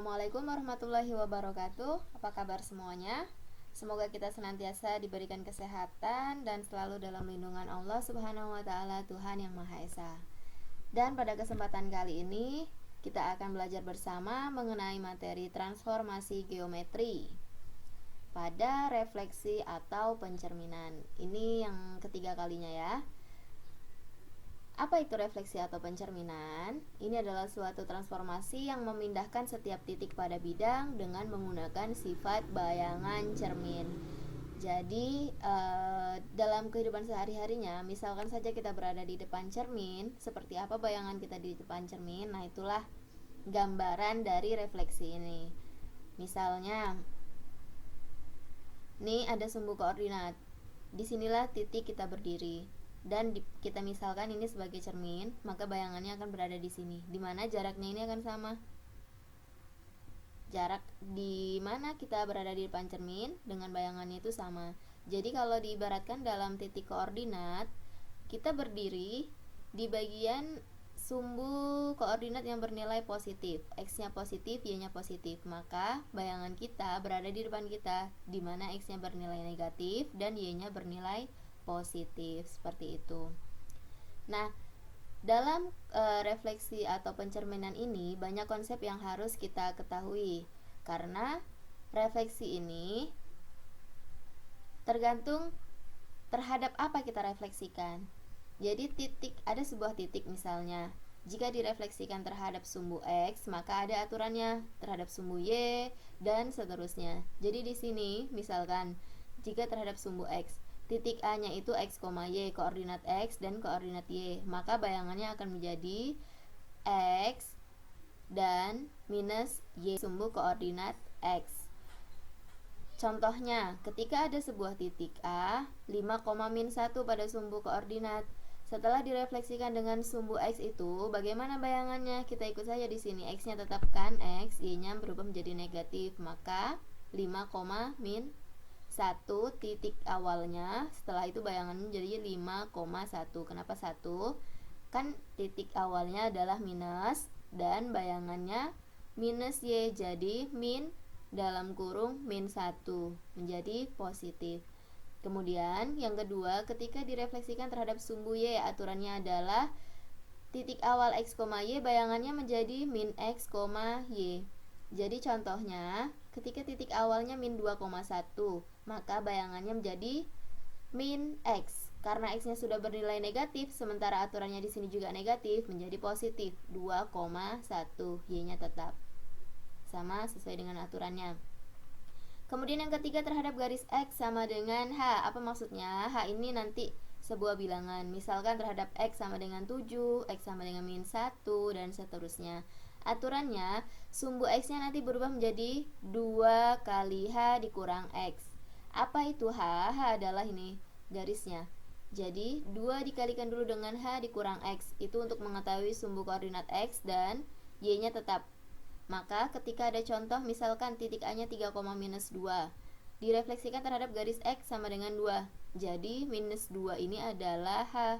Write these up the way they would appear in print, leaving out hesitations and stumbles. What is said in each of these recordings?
Assalamualaikum warahmatullahi wabarakatuh. Apa kabar semuanya? Semoga kita senantiasa diberikan kesehatan dan selalu dalam lindungan Allah Subhanahu wa taala, Tuhan yang Maha Esa. Dan pada kesempatan kali ini kita akan belajar bersama mengenai materi transformasi geometri pada refleksi atau pencerminan. Ini yang ketiga kalinya ya. Apa itu refleksi atau pencerminan? Ini adalah suatu transformasi yang memindahkan setiap titik pada bidang dengan menggunakan sifat bayangan cermin. Jadi dalam kehidupan sehari-harinya, misalkan saja kita berada di depan cermin, seperti apa bayangan kita di depan cermin? Nah, itulah gambaran dari refleksi ini. Misalnya, nih ada sumbu koordinat. Disinilah titik kita berdiri. Dan kita misalkan ini sebagai cermin, maka bayangannya akan berada di sini. Di mana jaraknya ini akan sama. Jarak di mana kita berada di depan cermin dengan bayangannya itu sama. Jadi kalau diibaratkan dalam titik koordinat, kita berdiri di bagian sumbu koordinat yang bernilai positif. X-nya positif, Y-nya positif. Maka bayangan kita berada di depan kita, di mana X-nya bernilai negatif dan Y-nya bernilai positif, seperti itu. Nah, dalam refleksi atau pencerminan ini banyak konsep yang harus kita ketahui, karena refleksi ini tergantung terhadap apa kita refleksikan. Jadi ada sebuah titik misalnya, jika direfleksikan terhadap sumbu X, maka ada aturannya terhadap sumbu Y dan seterusnya. Jadi di sini misalkan jika terhadap sumbu X, titik A-nya itu X, Y, koordinat X dan koordinat Y, maka bayangannya akan menjadi X dan minus Y sumbu koordinat X. Contohnya, ketika ada sebuah titik A, 5, min 1 pada sumbu koordinat. Setelah direfleksikan dengan sumbu X itu, bagaimana bayangannya? Kita ikut saja di sini. X-nya tetapkan X, Y-nya berubah menjadi negatif, maka 5, min 1 titik awalnya, setelah itu bayangannya jadi 5,1. Kenapa 1? Kan titik awalnya adalah minus dan bayangannya minus Y, jadi min dalam kurung min 1 menjadi positif. Kemudian yang kedua, ketika direfleksikan terhadap sumbu Y, aturannya adalah titik awal X, Y bayangannya menjadi min X, Y. Jadi contohnya, ketika titik awalnya min 2,1, maka bayangannya menjadi min X. Karena X-nya sudah bernilai negatif, sementara aturannya di sini juga negatif, menjadi positif 2,1. Y-nya tetap sama sesuai dengan aturannya. Kemudian yang ketiga, terhadap garis X sama dengan H. Apa maksudnya? H ini nanti sebuah bilangan. Misalkan terhadap X sama dengan 7, X sama dengan min 1, dan seterusnya. Aturannya, sumbu X-nya nanti berubah menjadi 2 kali H dikurang X. Apa itu H? H adalah ini garisnya. Jadi 2 dikalikan dulu dengan H dikurang X. Itu untuk mengetahui sumbu koordinat X dan Y-nya tetap. Maka ketika ada contoh misalkan titik A-nya 3, minus 2, direfleksikan terhadap garis X sama dengan 2. Jadi minus 2 ini adalah H.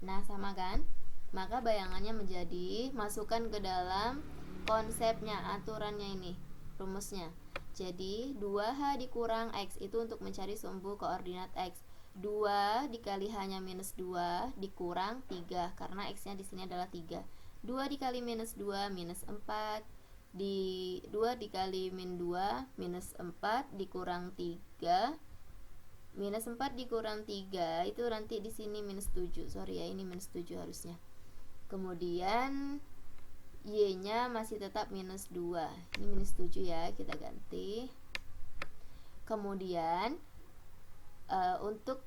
Nah, sama kan? Maka bayangannya menjadi, masukkan ke dalam konsepnya, aturannya ini, rumusnya. Jadi 2H dikurang X itu untuk mencari sumbu koordinat X. 2 dikali H-nya minus 2 dikurang 3, karena X-nya di sini adalah 3. 2 dikali minus 2 minus 4, 2 dikali min 2 minus 4 dikurang 3, minus 4 dikurang 3 itu nanti di sini minus 7. Sorry ya, ini minus 7 harusnya. Kemudian Y-nya masih tetap minus 2. Ini minus 7 ya, kita ganti. Kemudian untuk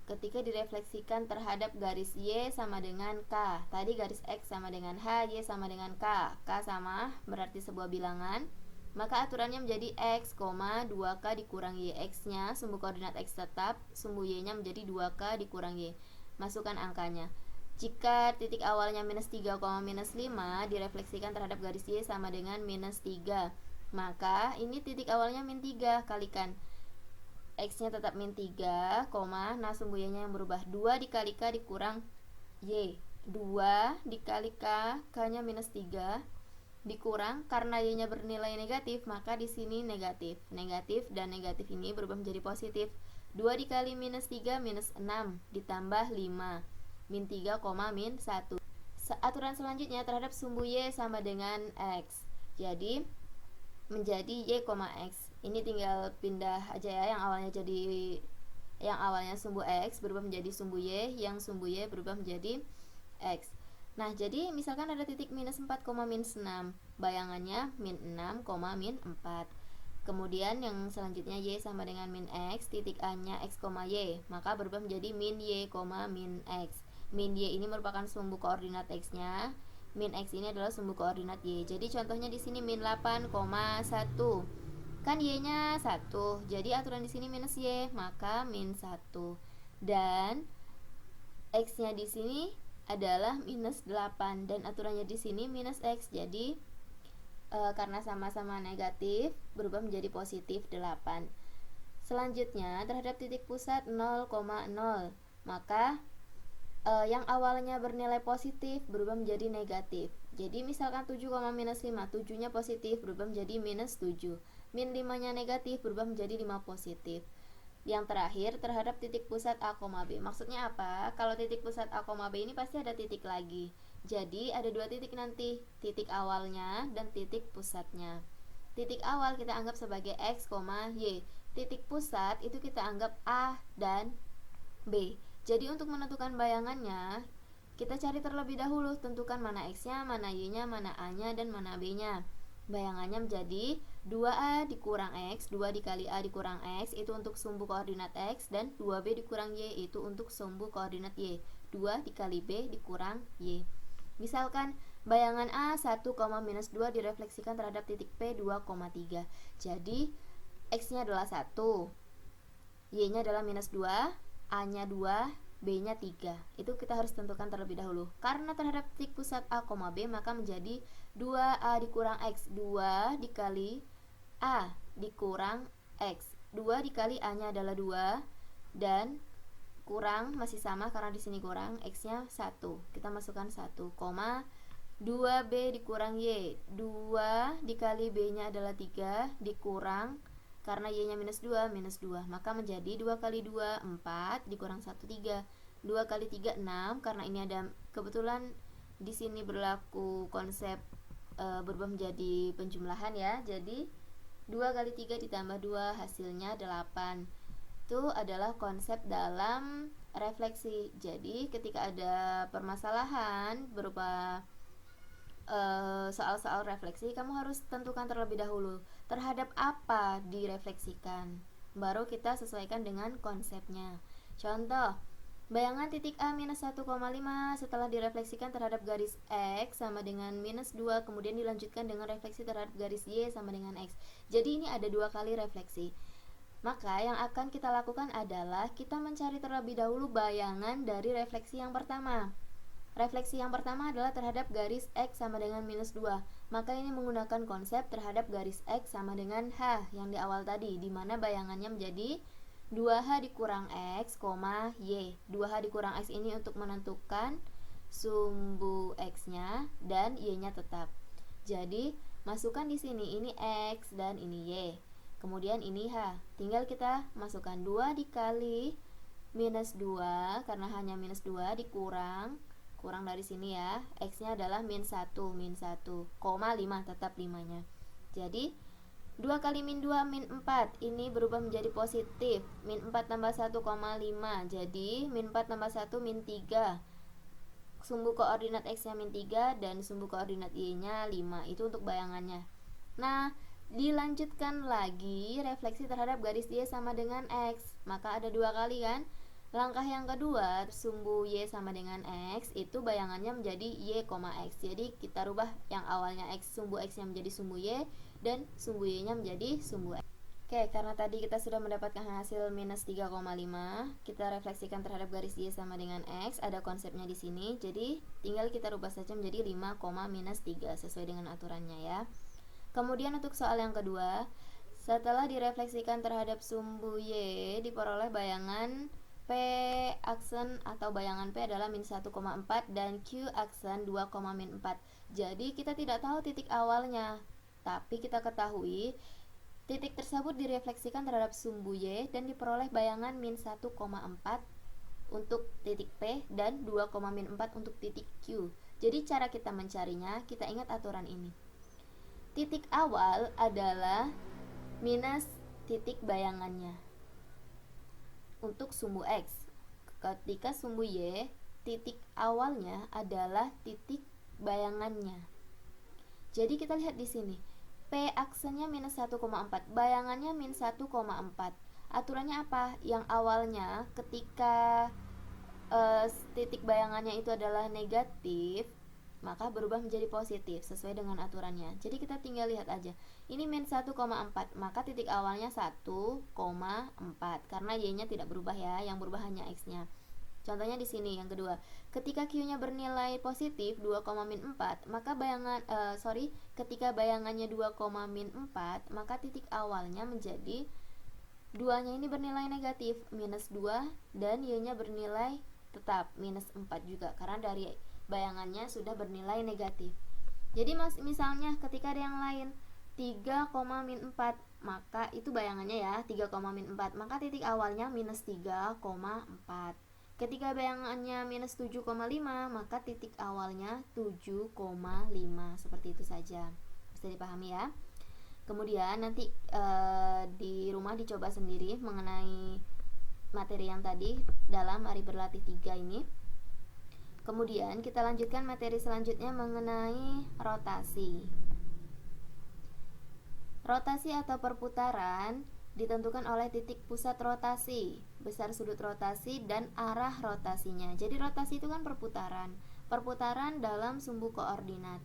ketika direfleksikan terhadap garis Y sama dengan K. Tadi garis X sama dengan H, Y sama dengan K. K sama berarti sebuah bilangan. Maka aturannya menjadi X, 2K dikurang Y. X-nya sumbu koordinat X tetap, sumbu Y-nya menjadi 2K dikurang Y. Masukkan angkanya. Jika titik awalnya minus 3, minus 5 direfleksikan terhadap garis Y sama dengan minus 3, maka ini titik awalnya min 3, kalikan X-nya tetap min 3, nah sumbu Y-nya yang berubah 2 dikali K dikurang Y. 2 dikali K, K-nya minus 3, dikurang karena y-nya bernilai negatif, maka di sini negatif. Negatif dan negatif ini berubah menjadi positif. 2 dikali minus 3 minus 6 ditambah 5 min 3, min 1. Aturan selanjutnya terhadap sumbu y sama dengan x. Jadi menjadi y, x. Ini tinggal pindah aja ya, yang awalnya sumbu x berubah menjadi sumbu y, yang sumbu y berubah menjadi x. Nah, jadi misalkan ada titik minus 4, minus 6. Bayangannya min 6, min 4. Kemudian yang selanjutnya y sama dengan min x, titik a-nya x, y. Maka berubah menjadi min y, min x. Min y ini merupakan sumbu koordinat x-nya. Min x ini adalah sumbu koordinat y. Jadi contohnya di sini min 8,1. Kan y-nya 1. Jadi aturan di sini minus y, maka min 1. Dan x-nya di sini adalah minus 8 dan aturannya di sini minus x. Jadi karena sama-sama negatif berubah menjadi positif 8. Selanjutnya terhadap titik pusat 0,0, maka yang awalnya bernilai positif berubah menjadi negatif. Jadi misalkan 7, minus 5, 7-nya positif berubah menjadi minus 7. Min 5-nya negatif berubah menjadi 5 positif. Yang terakhir terhadap titik pusat A, B. Maksudnya apa? Kalau titik pusat A, B ini pasti ada titik lagi. Jadi ada 2 titik nanti, titik awalnya dan titik pusatnya. Titik awal kita anggap sebagai x, y. Titik pusat itu kita anggap A dan B. Jadi untuk menentukan bayangannya, kita cari terlebih dahulu, tentukan mana x-nya, mana y-nya, mana a-nya, dan mana b-nya. Bayangannya menjadi 2a dikurang x, 2 dikali a dikurang x itu untuk sumbu koordinat x, dan 2b dikurang y itu untuk sumbu koordinat y. 2 dikali b dikurang y. Misalkan bayangan a 1, minus 2 direfleksikan terhadap titik p 2,3. Jadi x-nya adalah 1, y-nya adalah minus 2, a-nya 2, B-nya 3. Itu kita harus tentukan terlebih dahulu. Karena terhadap titik pusat A, B maka menjadi 2A dikurang X. 2 dikali A dikurang X. 2 dikali A-nya adalah 2 dan kurang masih sama karena di sini kurang, X-nya 1. Kita masukkan 1, 2B dikurang Y. 2 dikali B-nya adalah 3 dikurang karena y-nya minus 2, maka menjadi 2 kali 2, 4, dikurang 1, 3. 2 kali 3, 6, karena ini ada kebetulan di sini berlaku konsep berubah menjadi penjumlahan ya. Jadi 2 kali 3 ditambah 2 hasilnya 8. Itu adalah konsep dalam refleksi. Jadi ketika ada permasalahan berupa soal-soal refleksi, kamu harus tentukan terlebih dahulu terhadap apa direfleksikan, baru kita sesuaikan dengan konsepnya. Contoh, bayangan titik A minus 1,5 setelah direfleksikan terhadap garis X sama dengan minus 2, kemudian dilanjutkan dengan refleksi terhadap garis Y sama dengan X. Jadi ini ada 2 kali refleksi. Maka yang akan kita lakukan adalah kita mencari terlebih dahulu bayangan dari refleksi yang pertama. Refleksi yang pertama adalah terhadap garis X sama dengan minus 2. Maka ini menggunakan konsep terhadap garis X sama dengan H yang di awal tadi, di mana bayangannya menjadi 2H dikurang X, Y. 2H dikurang X ini untuk menentukan sumbu X-nya dan Y-nya tetap. Jadi, masukkan di sini, ini X dan ini Y. Kemudian ini H. Tinggal kita masukkan 2 dikali minus 2, karena hanya minus 2 dikurang dari sini ya, X-nya adalah min 1, 5 tetap 5-nya. Jadi 2 kali min 2 min 4 ini berubah menjadi positif. Min 4 tambah 1,5, jadi min 4 tambah 1 min 3. Sumbu koordinat X-nya min 3 dan sumbu koordinat Y-nya 5. Itu untuk bayangannya. Nah, dilanjutkan lagi refleksi terhadap garis Y sama dengan X. Maka ada 2 kali kan. Langkah yang kedua, sumbu Y sama dengan X, itu bayangannya menjadi Y, X. Jadi kita rubah yang awalnya X, sumbu X-nya menjadi sumbu Y, dan sumbu Y-nya menjadi sumbu X. Oke, karena tadi kita sudah mendapatkan hasil minus 3,5, kita refleksikan terhadap garis Y sama dengan X, ada konsepnya di sini. Jadi tinggal kita rubah saja menjadi 5, minus 3 sesuai dengan aturannya ya. Kemudian untuk soal yang kedua, setelah direfleksikan terhadap sumbu Y, diperoleh bayangan P aksen atau bayangan P adalah min 1,4 dan Q aksen 2,-4. Jadi kita tidak tahu titik awalnya, tapi kita ketahui titik tersebut direfleksikan terhadap sumbu Y dan diperoleh bayangan min 1,4 untuk titik P dan 2,-4 untuk titik Q. Jadi cara kita mencarinya, kita ingat aturan ini. Titik awal adalah minus titik bayangannya untuk sumbu X. Ketika sumbu Y, titik awalnya adalah titik bayangannya. Jadi kita lihat di sini. P aksennya minus 1,4, bayangannya min 1,4. Aturannya apa? Yang awalnya ketika titik bayangannya itu adalah negatif, maka berubah menjadi positif sesuai dengan aturannya. Jadi kita tinggal lihat aja. Ini min 1,4, maka titik awalnya 1,4 karena Y-nya tidak berubah ya, yang berubah hanya X-nya. Contohnya di sini yang kedua, ketika Q-nya bernilai positif 2,-4, maka ketika bayangannya 2,-4, maka titik awalnya menjadi 2-nya ini bernilai negatif, minus 2, dan Y-nya bernilai tetap minus 4 juga karena dari bayangannya sudah bernilai negatif. Jadi misalnya ketika ada yang lain 3,-4, maka itu bayangannya ya 3,-4, maka titik awalnya minus 3,4. Ketika bayangannya minus 7,5, maka titik awalnya 7,5. Seperti itu saja, bisa dipahami ya. Kemudian nanti di rumah dicoba sendiri mengenai materi yang tadi dalam hari berlatih 3 ini. Kemudian kita lanjutkan materi selanjutnya mengenai rotasi. Rotasi atau perputaran ditentukan oleh titik pusat rotasi, besar sudut rotasi, dan arah rotasinya. Jadi rotasi itu kan perputaran. Perputaran dalam sumbu koordinat.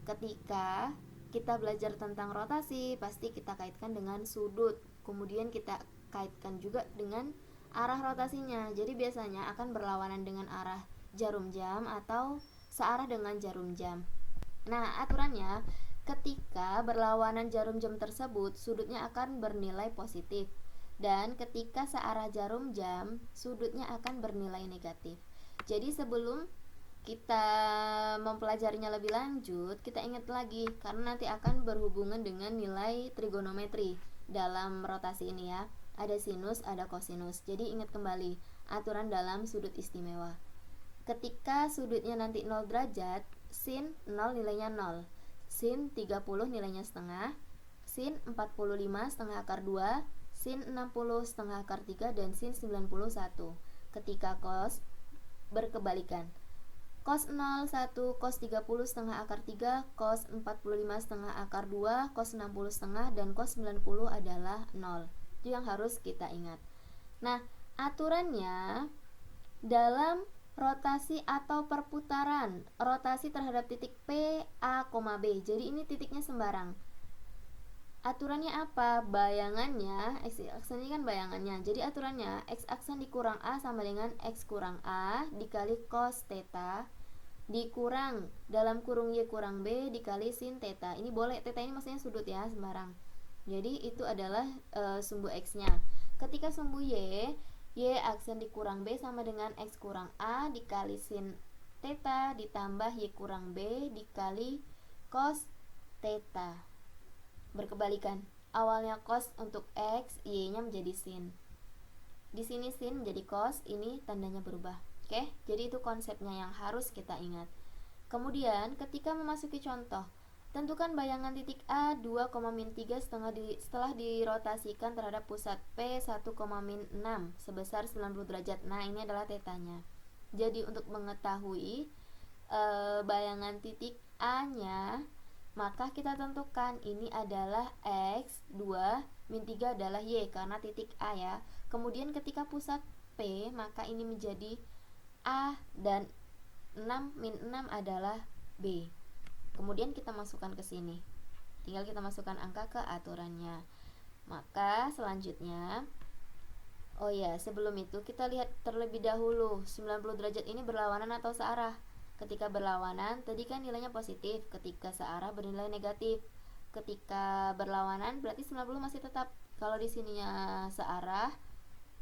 Ketika kita belajar tentang rotasi, pasti kita kaitkan dengan sudut. Kemudian kita kaitkan juga dengan arah rotasinya. Jadi biasanya akan berlawanan dengan arah jarum jam atau searah dengan jarum jam. Nah, aturannya ketika berlawanan jarum jam tersebut, sudutnya akan bernilai positif. Dan ketika searah jarum jam, sudutnya akan bernilai negatif. Jadi sebelum kita mempelajarinya lebih lanjut, kita ingat lagi karena nanti akan berhubungan dengan nilai trigonometri dalam rotasi ini ya. Ada sinus, ada kosinus. Jadi ingat kembali aturan dalam sudut istimewa. Ketika sudutnya nanti 0 derajat, sin 0 nilainya 0, sin 30 nilainya setengah, sin 45 setengah akar 2, sin 60 setengah akar 3, dan sin 91. Ketika cos berkebalikan, cos 0 1, cos 30 setengah akar 3, cos 45 setengah akar 2, cos 60 setengah, dan cos 90 adalah 0. Itu yang harus kita ingat. Nah, aturannya dalam rotasi atau perputaran, rotasi terhadap titik P, A, B. Jadi ini titiknya sembarang. Aturannya apa? Bayangannya, X aksen ini kan bayangannya. Jadi aturannya X aksen dikurang A sama dengan X kurang A dikali cos theta dikurang dalam kurung Y kurang B dikali sin theta. Ini boleh, theta ini maksudnya sudut ya, sembarang. Jadi itu adalah sumbu X-nya. Ketika sumbu Y aksen dikurang B sama dengan X kurang A dikali sin theta ditambah Y kurang B dikali cos theta. Berkebalikan, awalnya cos untuk X, Y-nya menjadi sin. Di sini sin menjadi cos, ini tandanya berubah. Oke, jadi itu konsepnya yang harus kita ingat. Kemudian ketika memasuki contoh, tentukan bayangan titik A 2,-3 setelah dirotasikan terhadap pusat P 1,-6 sebesar 90 derajat. Nah, ini adalah tetanya. Jadi untuk mengetahui bayangan titik A-nya, maka kita tentukan ini adalah X, 2-3 adalah Y karena titik A ya. Kemudian ketika pusat P, maka ini menjadi A dan 6-6 adalah B. Kemudian kita masukkan ke sini. Tinggal kita masukkan angka ke aturannya. Maka selanjutnya, oh ya, sebelum itu kita lihat terlebih dahulu 90 derajat ini berlawanan atau searah. Ketika berlawanan, tadi kan nilainya positif. Ketika searah bernilai negatif. Ketika berlawanan berarti 90 masih tetap. Kalau di sininya searah,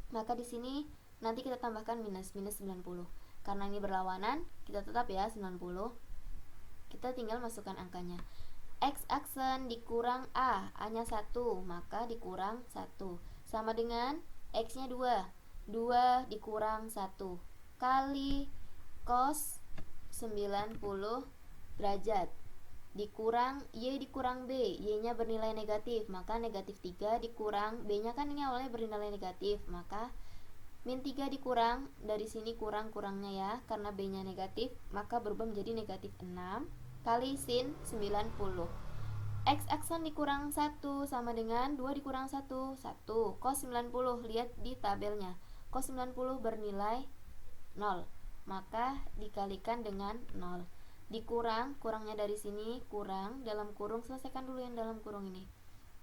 maka di sini nanti kita tambahkan minus 90. Karena ini berlawanan, kita tetap ya 90. Kita tinggal masukkan angkanya. X aksen dikurang A-nya 1, maka dikurang 1. Sama dengan X-nya 2. 2 dikurang 1 kali cos 90 derajat dikurang Y dikurang B, Y-nya bernilai negatif, maka negatif 3 dikurang B-nya kan ini awalnya bernilai negatif, maka min 3 dikurang, dari sini kurang-kurangnya ya, karena B-nya negatif, maka berubah menjadi negatif 6 kali sin 90. X aksen dikurang 1 sama dengan 2 dikurang 1, 1. Cos 90, lihat di tabelnya, cos 90 bernilai 0, maka dikalikan dengan 0. Dikurang, kurangnya dari sini, kurang, dalam kurung, selesaikan dulu yang dalam kurung ini.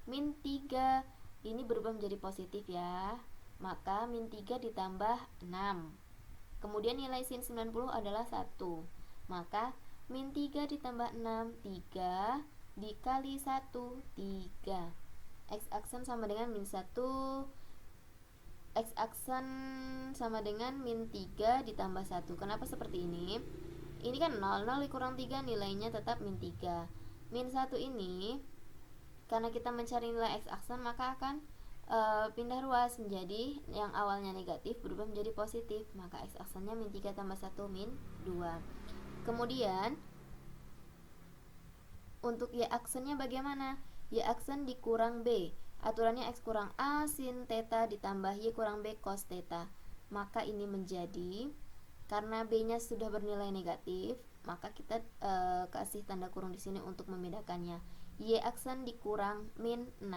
Min 3, ini berubah menjadi positif ya, maka min 3 ditambah 6. Kemudian nilai sin 90 adalah 1, maka min 3 ditambah 6, 3 dikali 1, 3. X aksen sama dengan min 1, X aksen sama dengan min 3 ditambah 1. Kenapa seperti ini? Ini kan 0, 0 dikurang 3 nilainya tetap min 3. Min 1 ini, karena kita mencari nilai X aksen, maka akan pindah ruas menjadi yang awalnya negatif berubah menjadi positif, maka X aksennya min 3 tambah 1 min 2. Kemudian untuk Y aksennya bagaimana? Y aksen dikurang B, aturannya X kurang A sin theta ditambah Y kurang B cos theta, maka ini menjadi, karena B-nya sudah bernilai negatif, maka kita kasih tanda kurung di sini untuk membedakannya. Y aksen dikurang min 6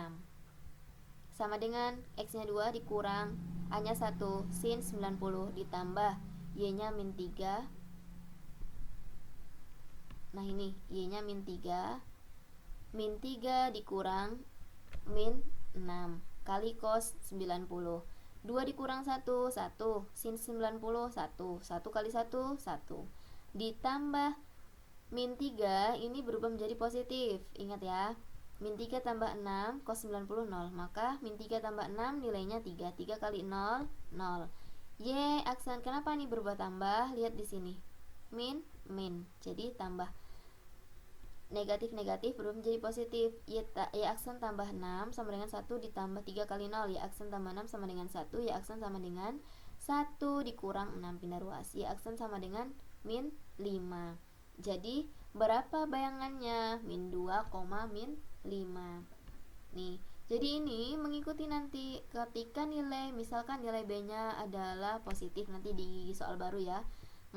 sama dengan X-nya 2 dikurang A-nya 1 sin 90 ditambah Y-nya min 3. Nah ini Y-nya min 3. Min 3 dikurang min 6 kali cos 90. 2 dikurang 1, 1. Sin 90, 1. 1 kali 1, 1. Ditambah min 3, ini berubah menjadi positif. Ingat ya, min 3 tambah 6, cos 90, 0. Maka min 3 tambah 6, nilainya 3. 3 kali 0, 0. Y aksen, kenapa ini berubah tambah? Lihat di sini. Min, min. Jadi tambah. Negatif-negatif berubah menjadi positif. Y aksen tambah 6 sama dengan 1 ditambah 3 kali 0. Y aksen tambah 6 sama dengan 1. Y aksen sama dengan 1 dikurang 6, pindah ruas. Y aksen sama dengan min 5. Jadi berapa bayangannya? Min 2, min 5. Nih, jadi ini mengikuti nanti ketika nilai, misalkan nilai B-nya adalah positif nanti di soal baru ya,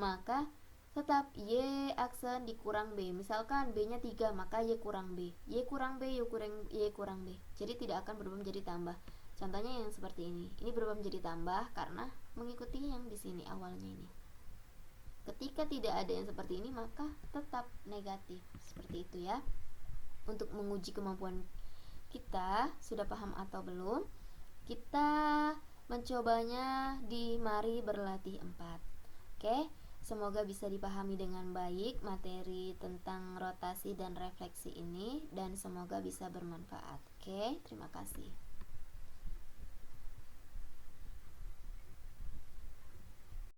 maka tetap Y aksen dikurang B. Misalkan B-nya 3, maka Y kurang B. Y kurang B, Y kurang B. Jadi tidak akan berubah menjadi tambah. Contohnya yang seperti ini. Ini berubah menjadi tambah karena mengikuti yang di sini awalnya ini. Ketika tidak ada yang seperti ini, maka tetap negatif. Seperti itu ya. Untuk menguji kemampuan kita, sudah paham atau belum? Kita mencobanya di Mari Berlatih 4. Oke? Semoga bisa dipahami dengan baik materi tentang rotasi dan refleksi ini, dan semoga bisa bermanfaat. Oke, terima kasih.